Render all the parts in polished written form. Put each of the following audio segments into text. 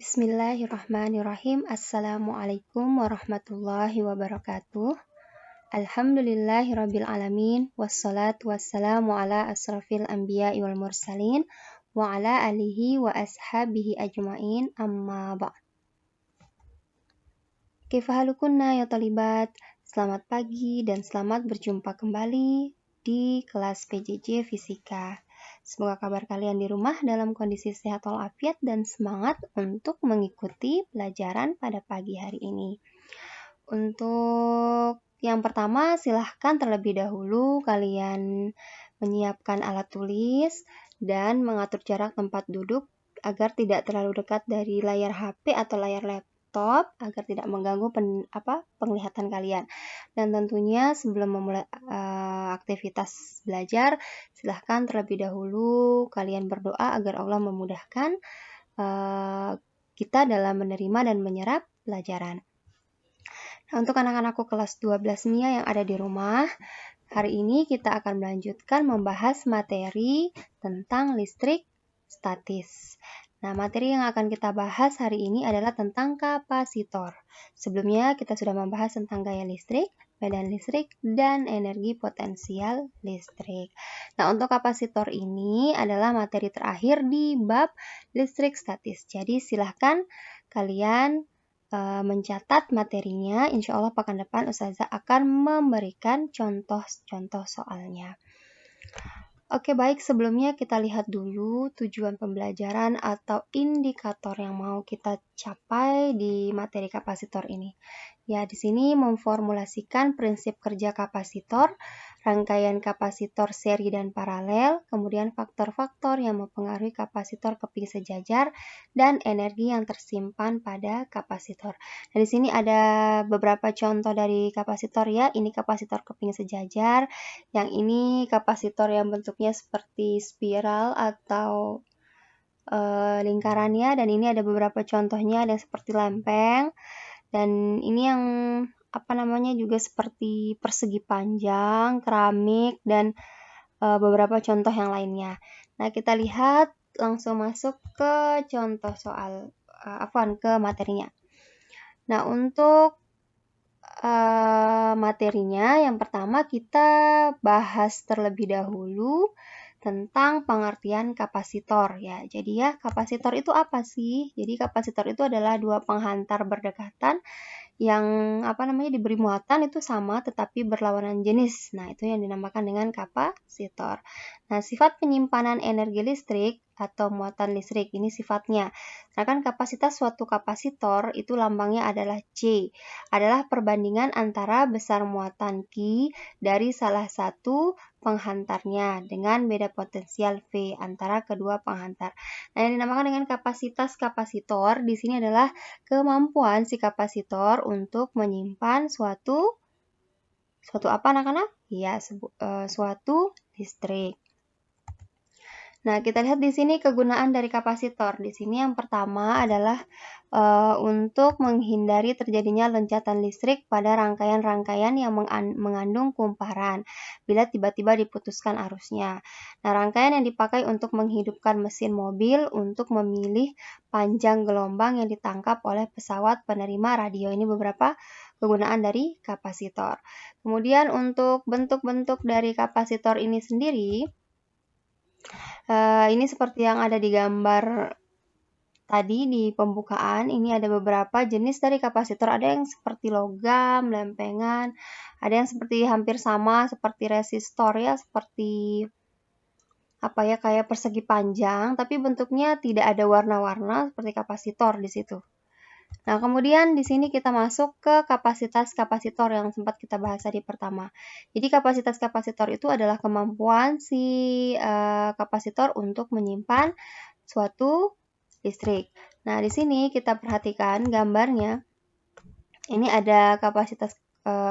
Bismillahirrahmanirrahim. Assalamualaikum warahmatullahi wabarakatuh. Alhamdulillahirabbil alamin wassalatu wassalamu ala asrafil anbiya'i wal mursalin wa ala alihi wa ashabihi ajmain amma ba'd. Kaifa halukunna ya talibat? Selamat pagi dan selamat berjumpa kembali di kelas PJJ Fisika. Semoga kabar kalian di rumah dalam kondisi sehat walafiat dan semangat untuk mengikuti pelajaran pada pagi hari ini. Untuk yang pertama, silahkan terlebih dahulu kalian menyiapkan alat tulis dan mengatur jarak tempat duduk agar tidak terlalu dekat dari layar HP atau layar laptop agar tidak mengganggu penglihatan kalian. Dan tentunya sebelum memulai aktivitas belajar, silahkan terlebih dahulu kalian berdoa agar Allah memudahkan kita dalam menerima dan menyerap pelajaran. Nah, untuk anak-anakku kelas 12 MIA yang ada di rumah, hari ini kita akan melanjutkan membahas materi tentang listrik statis. Nah, materi yang akan kita bahas hari ini adalah tentang kapasitor. Sebelumnya kita sudah membahas tentang gaya listrik, medan listrik, dan energi potensial listrik. Nah, untuk kapasitor ini adalah materi terakhir di bab listrik statis. Jadi silahkan kalian mencatat materinya. Insya Allah pekan depan Ustazah akan memberikan contoh-contoh soalnya. Oke, baik, sebelumnya kita lihat dulu tujuan pembelajaran atau indikator yang mau kita capai di materi kapasitor ini. Ya, di sini memformulasikan prinsip kerja kapasitor, rangkaian kapasitor seri dan paralel, kemudian faktor-faktor yang mempengaruhi kapasitor keping sejajar, dan energi yang tersimpan pada kapasitor. Nah, di sini ada beberapa contoh dari kapasitor ya. Ini kapasitor keping sejajar, yang ini kapasitor yang bentuknya seperti spiral atau lingkarannya, dan ini ada beberapa contohnya, ada yang seperti lempeng, dan ini yang juga seperti persegi panjang, keramik, dan beberapa contoh yang lainnya. Nah, kita lihat langsung masuk ke contoh soal, ke materinya. Nah, untuk materinya, yang pertama kita bahas terlebih dahulu tentang pengertian kapasitor ya. Jadi ya, kapasitor itu apa sih? Jadi kapasitor itu adalah dua penghantar berdekatan yang diberi muatan itu sama tetapi berlawanan jenis. Nah, itu yang dinamakan dengan kapasitor. Nah, sifat penyimpanan energi listrik atau muatan listrik ini sifatnya. Sedangkan kapasitas suatu kapasitor itu lambangnya adalah C. Adalah perbandingan antara besar muatan Q dari salah satu penghantarnya dengan beda potensial V antara kedua penghantar. Nah, yang dinamakan dengan kapasitas kapasitor di sini adalah kemampuan si kapasitor untuk menyimpan suatu apa anak-anak? Ya, suatu listrik. Nah, kita lihat di sini kegunaan dari kapasitor. Di sini yang pertama adalah untuk menghindari terjadinya loncatan listrik pada rangkaian-rangkaian yang mengandung kumparan bila tiba-tiba diputuskan arusnya. Nah, rangkaian yang dipakai untuk menghidupkan mesin mobil untuk memilih panjang gelombang yang ditangkap oleh pesawat penerima radio. Ini beberapa kegunaan dari kapasitor. Kemudian untuk bentuk-bentuk dari kapasitor ini sendiri, ini seperti yang ada di gambar tadi di pembukaan. Ini ada beberapa jenis dari kapasitor. Ada yang seperti logam, lempengan, ada yang seperti hampir sama seperti resistor ya, seperti kayak persegi panjang, tapi bentuknya tidak ada warna-warna seperti kapasitor di situ. Nah, kemudian di sini kita masuk ke kapasitas kapasitor yang sempat kita bahas tadi pertama. Jadi kapasitas kapasitor itu adalah kemampuan si kapasitor untuk menyimpan suatu listrik. Nah, di sini kita perhatikan gambarnya. Ini ada kapasitas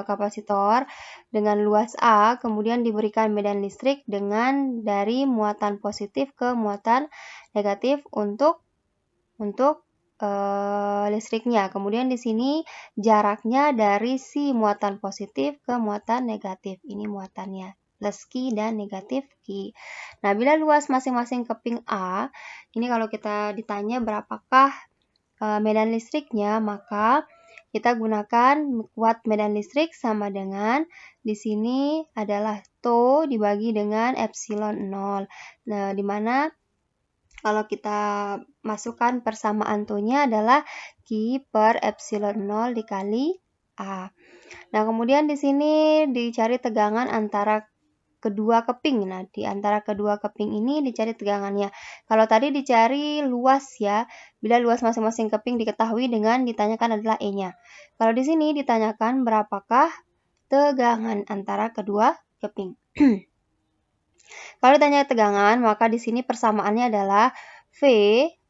kapasitor dengan luas A, kemudian diberikan medan listrik dengan dari muatan positif ke muatan negatif untuk listriknya. Kemudian di sini jaraknya dari si muatan positif ke muatan negatif. Ini muatannya, plus Q dan negatif Q. Nah, bila luas masing-masing keping A, ini kalau kita ditanya berapakah medan listriknya, maka kita gunakan kuat medan listrik sama dengan di sini adalah tau dibagi dengan epsilon 0. Nah, di mana kalau kita masukkan persamaan tau-nya adalah Q per epsilon 0 dikali A. Nah, kemudian di sini dicari tegangan antara kedua keping. Nah, di antara kedua keping ini dicari tegangannya. Kalau tadi dicari luas ya, bila luas masing-masing keping diketahui dengan ditanyakan adalah E-nya. Kalau di sini ditanyakan berapakah tegangan antara kedua keping. Kalau ditanya tegangan, maka di sini persamaannya adalah V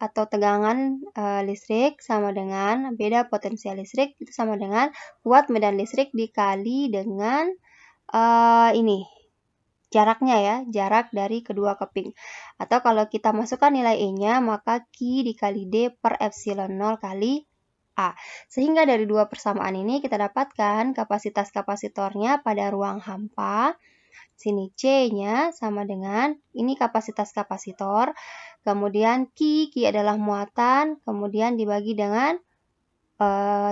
atau tegangan listrik sama dengan beda potensial listrik itu sama dengan kuat medan listrik dikali dengan ini jaraknya ya, jarak dari kedua keping. Atau kalau kita masukkan nilai E-nya, maka Q dikali D per epsilon 0 kali A. Sehingga dari dua persamaan ini kita dapatkan kapasitas kapasitornya pada ruang hampa. Sini C-nya sama dengan, ini kapasitas kapasitor, kemudian Q adalah muatan, kemudian dibagi dengan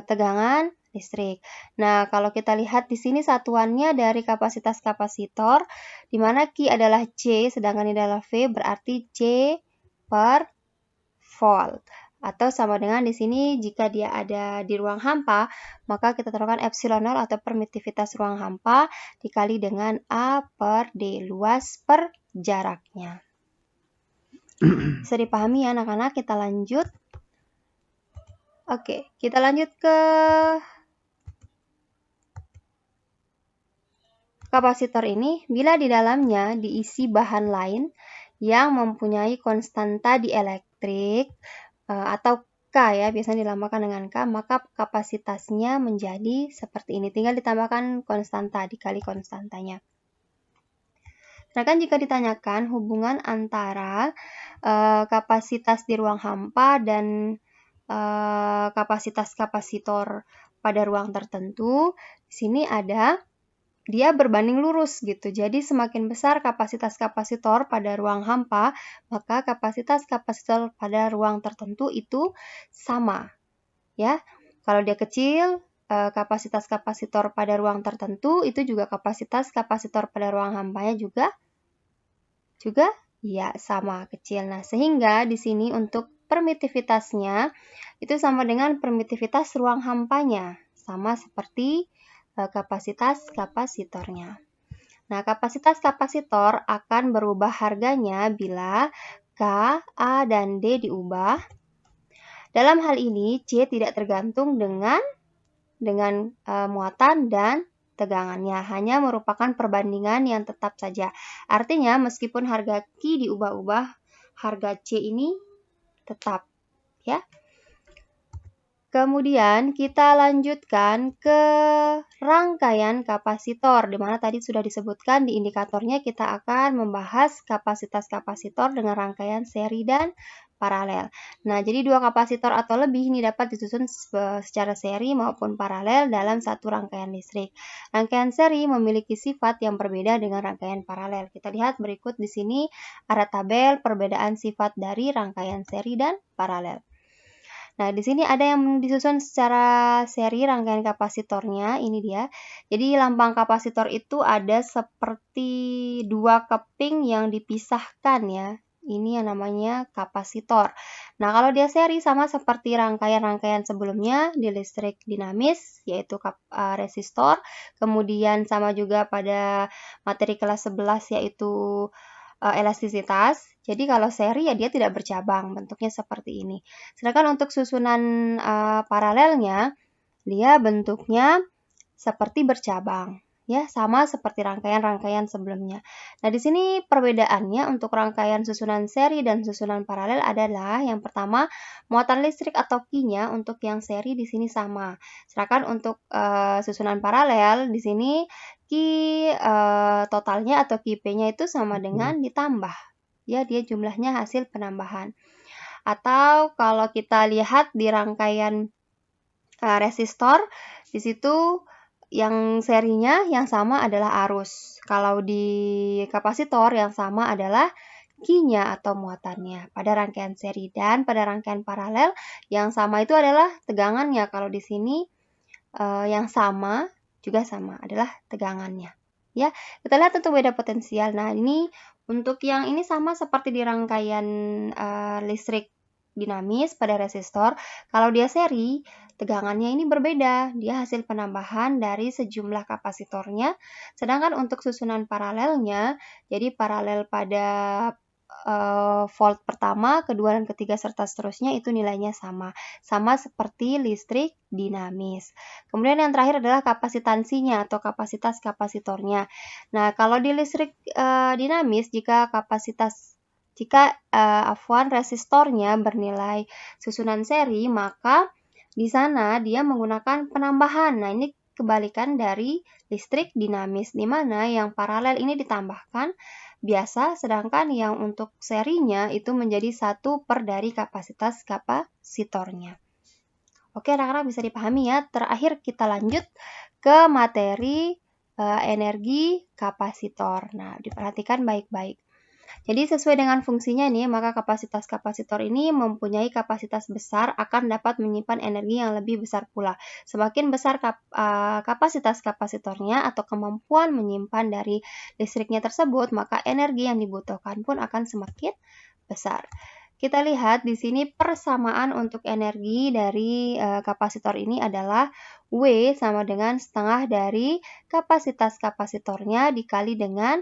tegangan listrik. Nah, kalau kita lihat di sini satuannya dari kapasitas kapasitor, di mana Q adalah C, sedangkan ini adalah V, berarti C per volt. Atau sama dengan di sini jika dia ada di ruang hampa, maka kita taruhkan epsilon 0 atau permitivitas ruang hampa dikali dengan A per D, luas per jaraknya. Bisa dipahami ya anak-anak, kita lanjut. Oke, kita lanjut ke kapasitor ini. Bila di dalamnya diisi bahan lain yang mempunyai konstanta dielektrik, atau K ya, biasanya dilambangkan dengan K, maka kapasitasnya menjadi seperti ini. Tinggal ditambahkan konstanta, dikali konstantanya. Sedangkan jika ditanyakan hubungan antara kapasitas di ruang hampa dan kapasitas kapasitor pada ruang tertentu, di sini ada dia berbanding lurus gitu. Jadi semakin besar kapasitas kapasitor pada ruang hampa, maka kapasitas kapasitor pada ruang tertentu itu sama. Ya. Kalau dia kecil, kapasitas kapasitor pada ruang tertentu itu juga kapasitas kapasitor pada ruang hampanya juga ya sama kecil. Nah, sehingga di sini untuk permitivitasnya itu sama dengan permitivitas ruang hampanya, sama seperti kapasitas kapasitornya. Nah, kapasitas kapasitor akan berubah harganya bila K, A, dan D diubah. Dalam hal ini, C tidak tergantung dengan muatan dan tegangannya, hanya merupakan perbandingan yang tetap saja. Artinya, meskipun harga Q diubah-ubah, harga C ini tetap, ya. Kemudian kita lanjutkan ke rangkaian kapasitor, di mana tadi sudah disebutkan di indikatornya kita akan membahas kapasitas kapasitor dengan rangkaian seri dan paralel. Nah, jadi dua kapasitor atau lebih ini dapat disusun secara seri maupun paralel dalam satu rangkaian listrik. Rangkaian seri memiliki sifat yang berbeda dengan rangkaian paralel. Kita lihat berikut di sini ada tabel perbedaan sifat dari rangkaian seri dan paralel. Nah, di sini ada yang disusun secara seri rangkaian kapasitornya, ini dia. Jadi lambang kapasitor itu ada seperti dua keping yang dipisahkan ya. Ini yang namanya kapasitor. Nah, kalau dia seri sama seperti rangkaian-rangkaian sebelumnya di listrik dinamis, yaitu resistor. Kemudian sama juga pada materi kelas 11 yaitu elastisitas. Jadi kalau seri ya dia tidak bercabang, bentuknya seperti ini. Sedangkan untuk susunan paralelnya, dia bentuknya seperti bercabang. Ya, sama seperti rangkaian-rangkaian sebelumnya. Nah, di sini perbedaannya untuk rangkaian susunan seri dan susunan paralel adalah yang pertama, muatan listrik atau Q-nya untuk yang seri di sini sama. Sedangkan untuk susunan paralel di sini Q totalnya atau QP-nya itu sama dengan ditambah. Ya, dia jumlahnya hasil penambahan. Atau kalau kita lihat di rangkaian resistor, di situ yang serinya yang sama adalah arus. Kalau di kapasitor yang sama adalah Q-nya atau muatannya pada rangkaian seri. Dan pada rangkaian paralel yang sama itu adalah tegangannya. Kalau di sini yang sama juga sama adalah tegangannya. Ya, kita lihat untuk beda potensial. Nah, ini untuk yang ini sama seperti di rangkaian listrik dinamis pada resistor. Kalau dia seri, tegangannya ini berbeda. Dia hasil penambahan dari sejumlah kapasitornya. Sedangkan untuk susunan paralelnya, jadi paralel pada volt pertama, kedua, dan ketiga, serta seterusnya itu nilainya sama. Sama seperti listrik dinamis. Kemudian yang terakhir adalah kapasitansinya atau kapasitas kapasitornya. Nah, kalau di listrik dinamis, jika resistornya bernilai susunan seri, maka di sana dia menggunakan penambahan. Nah, ini kebalikan dari listrik dinamis, di mana yang paralel ini ditambahkan biasa, sedangkan yang untuk serinya itu menjadi 1 per dari kapasitas kapasitornya. Oke, anak-anak bisa dipahami ya. Terakhir kita lanjut ke materi energi kapasitor. Nah, diperhatikan baik-baik. Jadi sesuai dengan fungsinya nih, maka kapasitas kapasitor ini mempunyai kapasitas besar akan dapat menyimpan energi yang lebih besar pula. Semakin besar kapasitas kapasitornya atau kemampuan menyimpan dari listriknya tersebut, maka energi yang dibutuhkan pun akan semakin besar. Kita lihat di sini persamaan untuk energi dari kapasitor ini adalah W sama dengan setengah dari kapasitas kapasitornya dikali dengan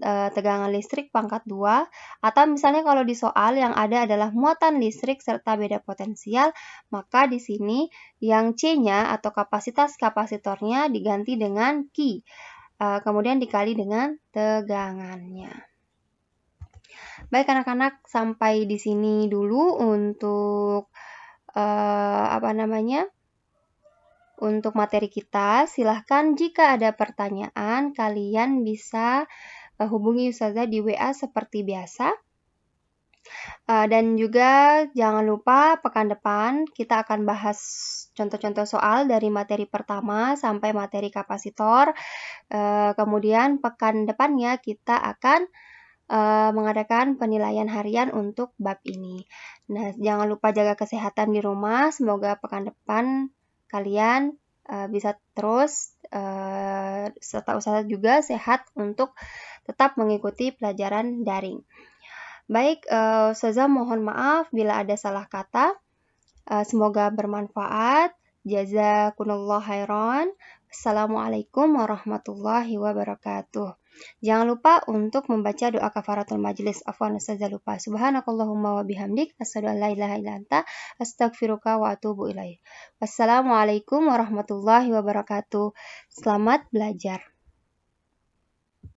tegangan listrik pangkat 2, atau misalnya kalau di soal yang ada adalah muatan listrik serta beda potensial, maka di sini yang C-nya atau kapasitas kapasitornya diganti dengan Q, kemudian dikali dengan tegangannya. Baik anak-anak, sampai di sini dulu untuk untuk materi kita. Silahkan jika ada pertanyaan, kalian bisa hubungi Ustazah di WA seperti biasa. Dan juga jangan lupa pekan depan kita akan bahas contoh-contoh soal dari materi pertama sampai materi kapasitor. Kemudian pekan depannya kita akan mengadakan penilaian harian untuk bab ini. Nah, jangan lupa jaga kesehatan di rumah. Semoga pekan depan kalian bisa terus serta Ustazah juga sehat untuk tetap mengikuti pelajaran daring. Baik, Ustazah mohon maaf bila ada salah kata. Semoga bermanfaat. Jazakumullah khairan. Assalamualaikum warahmatullahi wabarakatuh. Jangan lupa untuk membaca doa kafaratul majlis. Afwan Ustazah lupa. Subhanakallahumma wa bihamdik. Asyhadu an la ilaha illa anta. Astaghfiruka wa atubu ilaik. Wassalamualaikum warahmatullahi wabarakatuh. Selamat belajar.